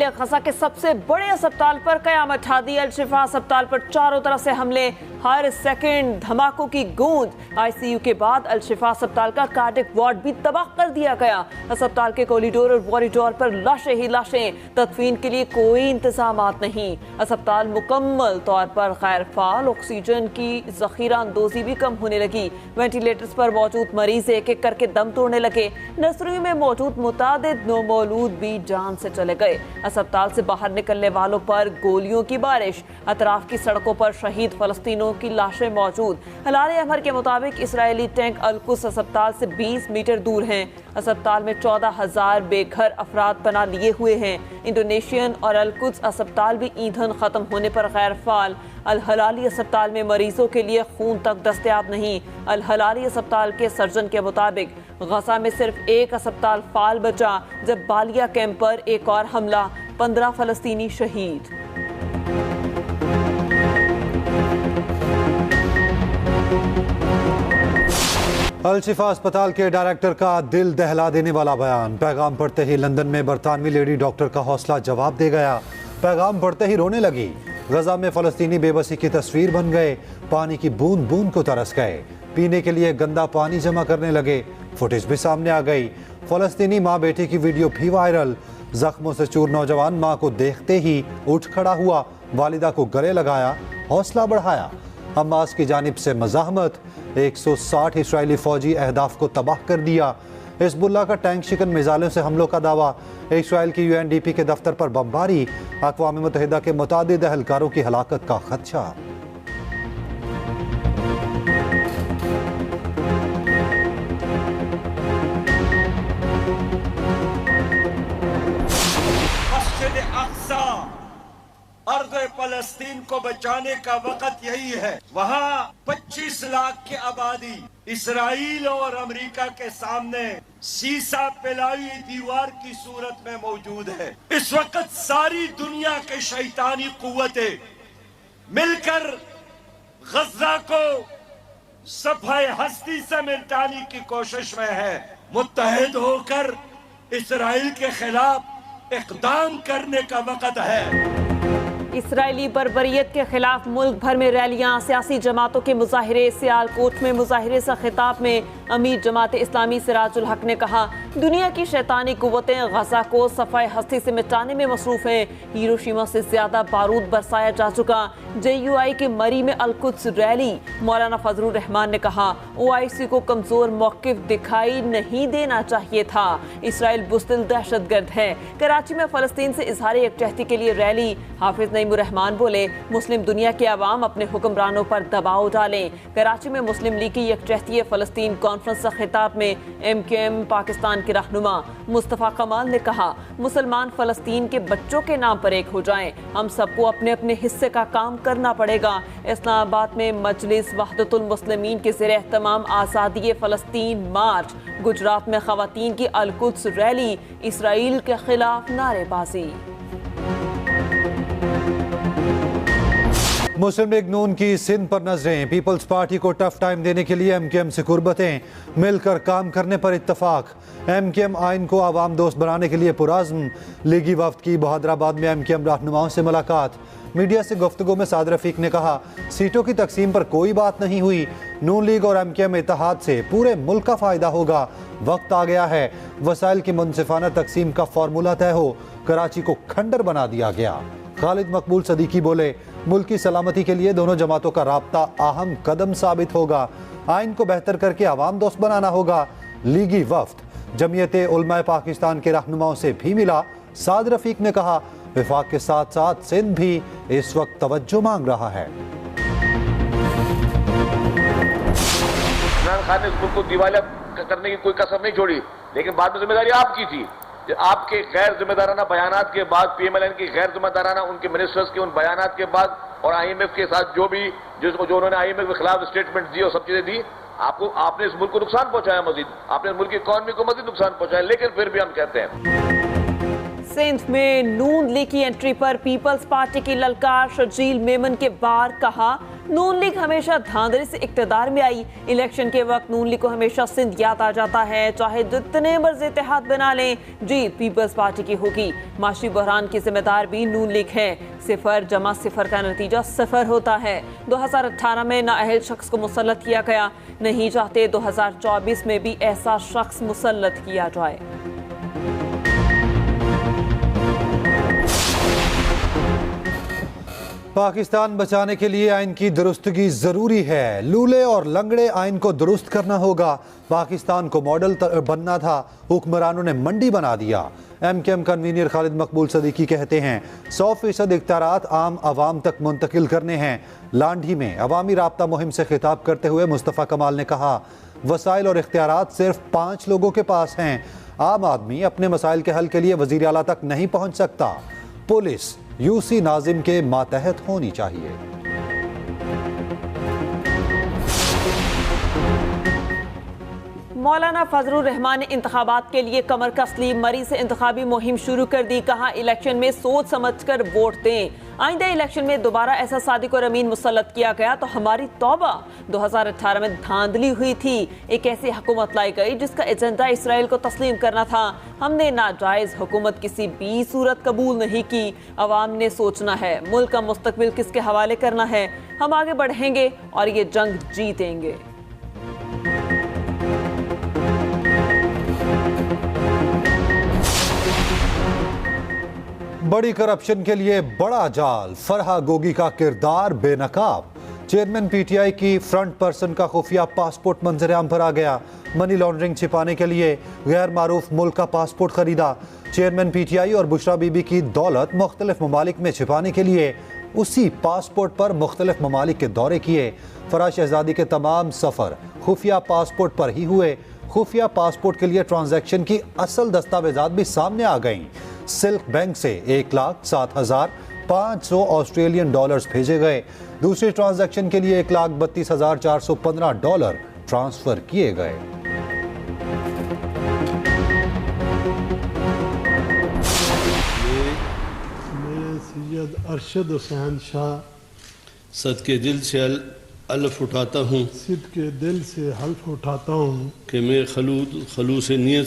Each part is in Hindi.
लिए गजा के सबसे बड़े अस्पताल पर कयामत ढा दी। अल शिफा अस्पताल पर चारों तरफ से हमले, हर सेकंड धमाकों की गूंज। आईसीयू के बाद अल शिफा अस्पताल का कार्डिक वार्ड भी तबाह कर दिया गया। अस्पताल के कॉरिडोर और वॉरिडोर पर लाशें ही लाशें, तदफीन के लिए कोई इंतजाम नहीं। अस्पताल मुकम्मल तौर पर गैर फाल, ऑक्सीजन की जखीरा अंदोजी भी कम होने लगी। वेंटिलेटर्स पर मौजूद मरीज एक एक करके दम तोड़ने लगे। नर्सरी में मौजूद मुतादिद नौमौलूद भी जान से चले गए। अस्पताल से बाहर निकलने वालों पर गोलियों की बारिश, अतराफ की सड़कों पर शहीद फलस्तीनों की लाशें मौजूद। हलाल अहमर के मुताबिक इसराइली टैंक अल-कुद्स अस्पताल से 20 मीटर दूर हैं। अस्पताल में 14,000 बेघर अफराद पनाह लिए हुए हैं। इंडोनेशियन और अल-कुद्स अस्पताल भी ईंधन खत्म होने पर गैर फाल। अल-हलाली अस्पताल में मरीजों के लिए खून तक दस्तयाब नहीं। अल-हलाली अस्पताल के सर्जन के मुताबिक गजा में सिर्फ एक अस्पताल फाल बचा, जब बालिया कैंप पर एक और हमला, 15 फलस्तीनी शहीद। अल शिफा अस्पताल के डायरेक्टर का दिल दहला देने वाला बयान। पैगाम पढ़ते ही लंदन में बरतानवी लेडी डॉक्टर का हौसला जवाब दे गया। पैगाम पढ़ते ही रोने लगी। गजा में फलस्तीनी बेबसी की तस्वीर बन गए। पानी की बूंद बूंद को तरस गए। पीने के लिए गंदा पानी जमा करने लगे। फुटेज भी सामने आ गई। फलस्तीनी माँ बेटे की वीडियो भी वायरल। जख्मों से चूर नौजवान माँ को देखते ही उठ खड़ा हुआ, वालिदा को गले लगाया, हौसला बढ़ाया। हमास की जानिब से मज़ाहमत। 160 इसराइली फौजी अहदाफ को तबाह कर दिया। हिजबुल्लाह का टैंक शिकन मिसाइलों से हमलों का दावा। इसराइल की UNDP के दफ्तर पर बमबारी। अक़वाम मुत्तहिदा के मुतादिद अहलकारों की हलाकत का खदशा। अर्ज़ फ़लस्तीन को बचाने का वक़्त यही है। वहाँ 25 लाख की आबादी इसराइल और अमेरिका के सामने सीसा पिलाई दीवार की सूरत में मौजूद है। इस वक्त सारी दुनिया के शैतानी कुव्वतें मिलकर गजा को सफाई हस्ती से मिटाने की कोशिश में है। मुत्तहिद होकर इसराइल के खिलाफ इक़दाम करने का वक़्त है। इसराइली बर्बरियत के खिलाफ मुल्क भर में रैलियां, सियासी जमातों के मुजाहिरे। सियालकोट में मुजाहिरे से खिताब में अमीर जमात इस्लामी सिराजुल हक ने कहा, दुनिया की शैतानी कुव्वतें गजा को सफाई हस्ती से मिटाने में मसरूफ हैं। हिरोशिमा से ज्यादा बारूद बरसाया जा चुका। JUI के मरी में अल-कुद्स रैली। मौलाना फजलुर रहमान ने कहा, OIC को कमजोर मौक़िफ़ दिखाई नहीं देना चाहिए था। इसराइल बुज़दिल दहशतगर्द है। कराची में फ़लस्तीन से इजहार यकजहती के लिए रैली। हाफिज नईमुर रहमान बोले, मुस्लिम दुनिया के अवाम अपने हुक्मरानों पर दबाव डालें। कराची में मुस्लिम लीग की यकजहती फ़लस्तीन कॉन्फ्रेंस से खिताब में MKM पाकिस्तान के रहनुमा मुस्तफ़ा कमाल ने कहा, मुसलमान फ़लस्तीन के बच्चों के नाम पर एक हो जाएं। हम सबको अपने अपने हिस्से का काम करना पड़ेगा। इस्लामाबाद में मजलिस वहदतुल मुस्लिमीन के ज़ेर एहतमाम आज़ादी फ़लस्तीन मार्च। गुजरात में ख़वातीन की अल-कुद्स रैली। इसराइल के खिलाफ नारेबाजी। मुस्लिम लीग नून की सिंध पर नजरें। पीपल्स पार्टी को टफ टाइम देने के लिए MKM से कुर्बतें। मिलकर काम करने पर इत्तफाक। MKM आइन को आवाम दोस्त बनाने के लिए पुराज़्म। लीगी वफ्द की बहादराबाद में MKM रहनुमाओं से मुलाकात। मीडिया से गुफ्तगू में साद रफीक ने कहा, सीटों की तकसीम पर कोई बात नहीं हुई। नून लीग और MKM इत्तेहाद से पूरे मुल्क का फ़ायदा होगा। वक्त आ गया है वसाइल की मुनसिफाना तकसीम का फार्मूला तय हो। कराची को खंडर बना दिया गया। खालिद मकबूल सदीकी बोले, मुल्क की सलामती के लिए दोनों जमातों का राब्ता अहम कदम साबित होगा। आइन को बेहतर करके आवाम दोस्त बनाना होगा। लीगी वफ्द जमीयत उलमाए पाकिस्तान के रहनुमाओं से भी मिला। साद रफीक ने कहा, विफाक के साथ साथ सिंध भी इस वक्त तवज्जो मांग रहा है। इमरान खान ने इस मुल्क को दिवालिया करने की कोई कसर नहीं छोड़ी, लेकिन बाद में जिम्मेदारी आपकी थी। आपके गैर जिम्मेदाराना बयानात के बाद, PMLN की गैर जिम्मेदाराना उनके मिनिस्टर्स के उन बयानात के बाद और IMF के साथ जो उन्होंने IMF के खिलाफ स्टेटमेंट दी और सब चीजें दी, आपने इस मुल्क को नुकसान पहुंचाया। मजीद आपने इस मुल्क की इकॉनमी को मजीद नुकसान पहुंचाया। लेकिन फिर भी हम कहते हैं सिंध में नून लीग की एंट्री पर पीपल्स पार्टी की ललकार, शर्जील मेमन के बार कहा नून लीग हमेशा धांधली से इक्तदार में आई। इलेक्शन के वक्त नून लीग को हमेशा सिंध याद आ जाता है, चाहे जितने मर्जी इत्तेहाद बना लें, जीत पीपल्स पार्टी की होगी। माशी बहरान की जिम्मेदार भी नून लीग है। 0 जमा 0 का नतीजा 0 होता है। 2018 में नाअहल शख्स को मुसल्लत किया गया, नहीं चाहते 2024 में भी ऐसा शख्स मुसल्लत किया जाए। पाकिस्तान बचाने के लिए आइन की दुरुस्तगी जरूरी है। लूले और लंगड़े आइन को दुरुस्त करना होगा। पाकिस्तान को मॉडल बनना था, हुक्मरानों ने मंडी बना दिया। MKM कन्वीनर खालिद मकबूल सदीकी कहते हैं 100% इख्तियारात आम आवाम तक मुंतकिल करने हैं। लांढी में अवामी राब्ता मुहिम से खिताब करते हुए मुस्तफ़ा कमाल ने कहा वसाइल और इख्तियारात सिर्फ 5 लोगों के पास हैं। आम आदमी अपने मसाइल के हल के लिए वज़ीर आला तक नहीं पहुँच सकता। पुलिस UC नाजिम के मातहत होनी चाहिए। मौलाना फजलुर रहमान ने इंतखाबात के लिए कमर कस ली। मरी से इंतखाबी मुहिम शुरू कर दी। कहा इलेक्शन में सोच समझकर वोट दें। आइंदा इलेक्शन में दोबारा ऐसा सादिक और अमीन मुसल्लत किया गया तो हमारी तौबा। 2018 में धांधली हुई थी, एक ऐसी हुकूमत लाई गई जिसका एजेंडा इसराइल को तस्लीम करना था। हमने नाजायज हुकूमत किसी भी सूरत कबूल नहीं की। अवाम ने सोचना है मुल्क का मुस्तकबिल किसके हवाले करना है। हम आगे बढ़ेंगे और ये जंग जीतेंगे। बड़ी करप्शन के लिए बड़ा जाल, फरहा गोगी का किरदार बेनकाब। चेयरमैन PTI की फ्रंट पर्सन का खुफिया पासपोर्ट मंजरेआम पर आ गया। मनी लॉन्ड्रिंग छिपाने के लिए गैर मारूफ मुल्क का पासपोर्ट खरीदा। चेयरमैन PTI और बुशरा बीबी की दौलत मुख्तलिफ ममालिक में छिपाने के लिए उसी पासपोर्ट पर मुख्तलिफ ममालिक के दौरे किए। फराज शहजादी के तमाम सफ़र खुफिया पासपोर्ट पर ही हुए। खुफिया पासपोर्ट के लिए ट्रांजैक्शन की असल दस्तावेजात भी सामने आ गईं। सिल्क बैंक से 1,07,500 ऑस्ट्रेलियन डॉलर्स भेजे गए। दूसरी ट्रांजैक्शन के लिए $1,32,415 ट्रांसफर किए गए। मैं सैयद अरशद हुसैन शाह सदके दिल से अल्फ उठाता हूँ सिद के दिल से हल्फ उठाता हूँ कि मैं खलूस नीयत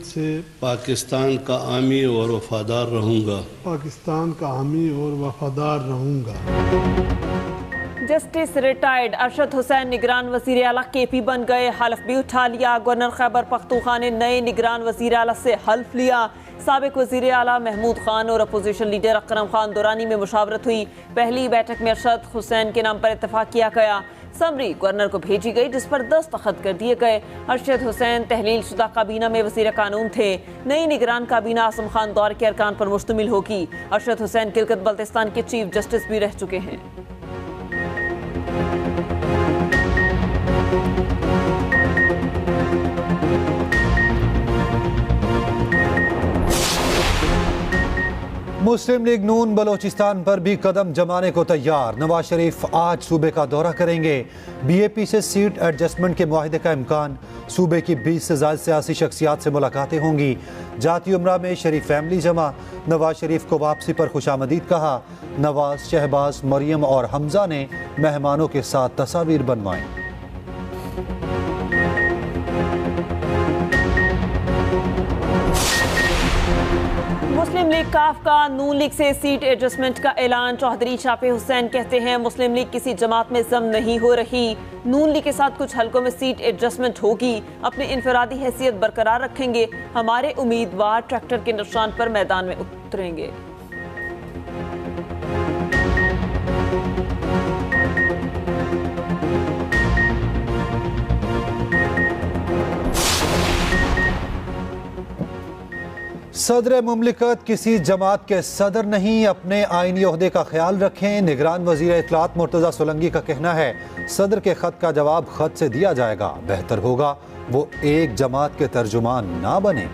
से पाकिस्तान का आमी और वफादार रहूँगा। जस्टिस रिटायर्ड अरशद हुसैन निगरान वज़ीर आला KP बन गए। हल्फ भी उठा लिया। गवर्नर खैबर पख्तूनख्वा ने नए निगरान वज़ीर आला से हल्फ लिया। साबिक वज़ीर आला महमूद खान और अपोजिशन लीडर अकरम खान दुरानी में मुशावरत हुई। पहली बैठक में अरशद हुसैन के नाम पर इत्तफाक किया गया। समरी गवर्नर को भेजी गई जिस पर दस्तखत कर दिए गए। अरशद हुसैन तहलील शुदा काबीना में वज़ीर कानून थे। नई निगरान काबीना आसम खान दौर के अरकान पर मुश्तमिल होगी। अरशद हुसैन किलकत बल्तिस्तान के चीफ जस्टिस भी रह चुके हैं। मुस्लिम लीग नून बलोचिस्तान पर भी कदम जमाने को तैयार। नवाज शरीफ आज सूबे का दौरा करेंगे। BAP से सीट एडजस्टमेंट के मुआहदे का इम्कान। सूबे की 20 से ज़्यादा सियासी शख्सियात से मुलाकातें होंगी। जाती उम्रा में शरीफ फैमिली जमा। नवाज शरीफ को वापसी पर खुशामदीद कहा। नवाज, शहबाज, मरियम और हमजा ने मेहमानों के साथ तस्वीर बनवाई। मुस्लिम लीग काफ का नून लीग से सीट एडजस्टमेंट का ऐलान। चौधरी शाफी हुसैन कहते हैं मुस्लिम लीग किसी जमात में जम नहीं हो रही। नून लीग के साथ कुछ हलकों में सीट एडजस्टमेंट होगी। अपनी इनफरादी हैसियत बरकरार रखेंगे। हमारे उम्मीदवार ट्रैक्टर के निशान पर मैदान में उतरेंगे। सदर मुमलिकत किसी जमात के सदर नहीं, अपने आईनी ओहदे का ख्याल रखें। निगरान वजीर इत्तलात मुर्तज़ा सोलंकी का कहना है सदर के खत का जवाब खत से दिया जाएगा। बेहतर होगा वो एक जमात के तर्जुमान ना बने।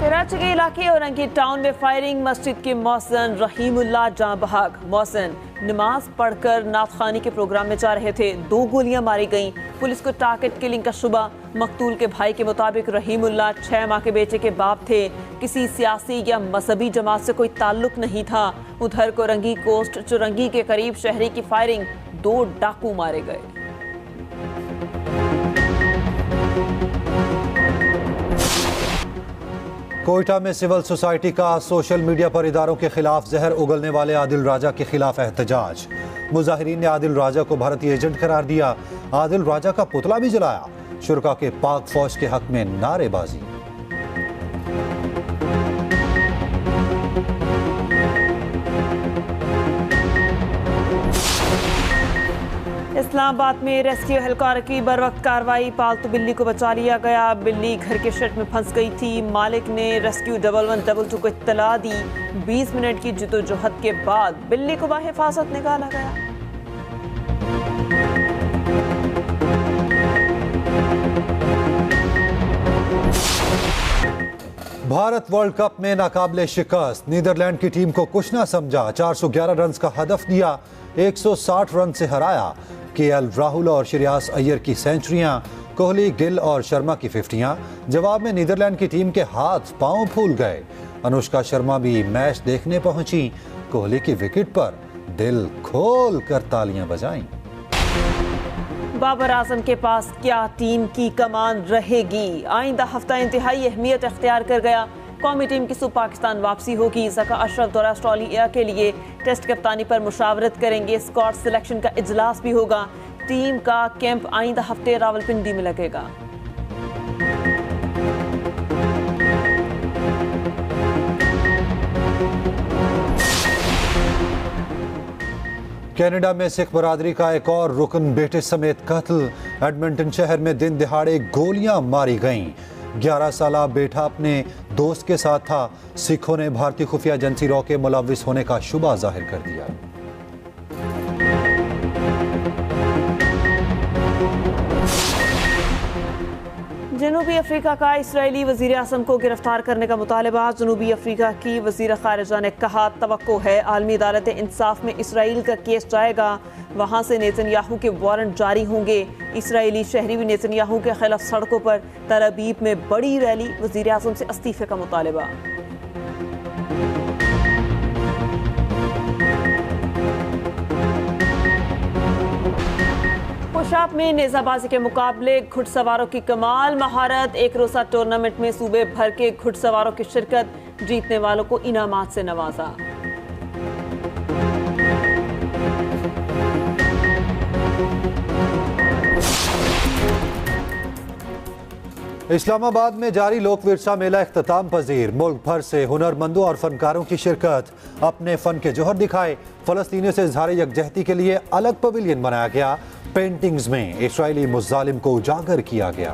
कराची के इलाके औरंगी टाउन में फायरिंग, मस्जिद के मौसन रहीमुल्लाह जां बहक। मौसन नमाज पढ़कर नात खानी के प्रोग्राम में जा रहे थे, 2 गोलियां मारी गईं। पुलिस को टारगेट किलिंग का शुबा। मकतूल के भाई के मुताबिक रहीमुल्लाह 6 माह के बेटे के बाप थे, किसी सियासी या मजहबी जमात से कोई ताल्लुक नहीं था। उधर कोरंगी कोस्ट चुरंगी के करीब शहरी की फायरिंग, 2 डाकू मारे गए। कोयटा में सिविल सोसाइटी का सोशल मीडिया पर इदारों के खिलाफ जहर उगलने वाले आदिल राजा के खिलाफ एहतजाज। मुजाहिरीन ने आदिल राजा को भारतीय एजेंट करार दिया, आदिल राजा का पुतला भी जलाया। शुरका के पाक फौज के हक में नारेबाजी। इस्लामाबाद में रेस्क्यू एहलकार की बर वक्त कार्रवाई, पालतू बिल्ली को बचा लिया गया। बिल्ली घर के शेड में फंस गई थी। मालिक ने रेस्क्यू 1112 को इत्तला दी। 20 मिनट की जिद्दोजहद के बाद बिल्ली को बाहिफाजत निकाला गया। भारत वर्ल्ड कप में नाकाबिले शिकस्त, नीदरलैंड की टीम को कुछ ना समझा। 411 रन का हदफ दिया, 160 रन से हराया। केएल राहुल और श्रेयस अय्यर की सेंचुरियां, कोहली, गिल और शर्मा की 50। जवाब में नीदरलैंड की टीम के हाथ पांव फूल गए। अनुष्का शर्मा भी मैच देखने पहुंची, कोहली की विकेट पर दिल खोल कर तालियां बजाईं। बाबर आजम के पास क्या टीम की कमान रहेगी? आइंदा हफ्ता इंतहाई अहमियत इख्तियार कर गया। कौमी टीम की सुबह पाकिस्तान वापसी होगी। ज़का अशरफ दौरा ऑस्ट्रेलिया के लिए टेस्ट कप्तानी पर मुशावरत करेंगे। स्क्वाड सिलेक्शन का इजलास भी होगा। टीम का कैंप आइंदा हफ्ते रावलपिंडी में लगेगा। कनाडा में सिख बरादरी का एक और रुकन बेटे समेत कत्ल। एडमिंटन शहर में दिन दिहाड़े गोलियां मारी गईं। 11 साला बेटा अपने दोस्त के साथ था। सिखों ने भारतीय खुफिया एजेंसी रॉ के मुलविस होने का शुबा जाहिर कर दिया। जनूबी अफ्रीका का इसराइली वजीर आज़म को गिरफ्तार करने का मुतालबा। जनूबी अफ्रीका की वजीर खारिजा ने कहा, तवक्को है आलमी अदालत इंसाफ में इसराइल का केस जाएगा, वहाँ से नेतन्याहू के वारंट जारी होंगे। इसराइली शहरी भी नेतन्याहू के खिलाफ सड़कों पर। तल अबीब में बड़ी रैली, वजीर आज़म से इस्तीफे का मुतालबा। पुशाब में नेजाबाजी के मुकाबले घुड़सवारों की कमाल महारत। एक रोजा टूर्नामेंट में सूबे भर के घुड़सवारों की शिरकत, जीतने वालों को इनामात से नवाजा। इस्लामाबाद में जारी लोक विरसा मेला इख्तिताम पजीर। मुल्क भर से हुनरमंदों और फनकारों की शिरकत, अपने फन के जोहर दिखाए। फलस्तीनियों से इजहार यकजहती के लिए अलग पवेलियन बनाया गया। पेंटिंग्स में इस्राइली मुजालिम को उजागर किया गया।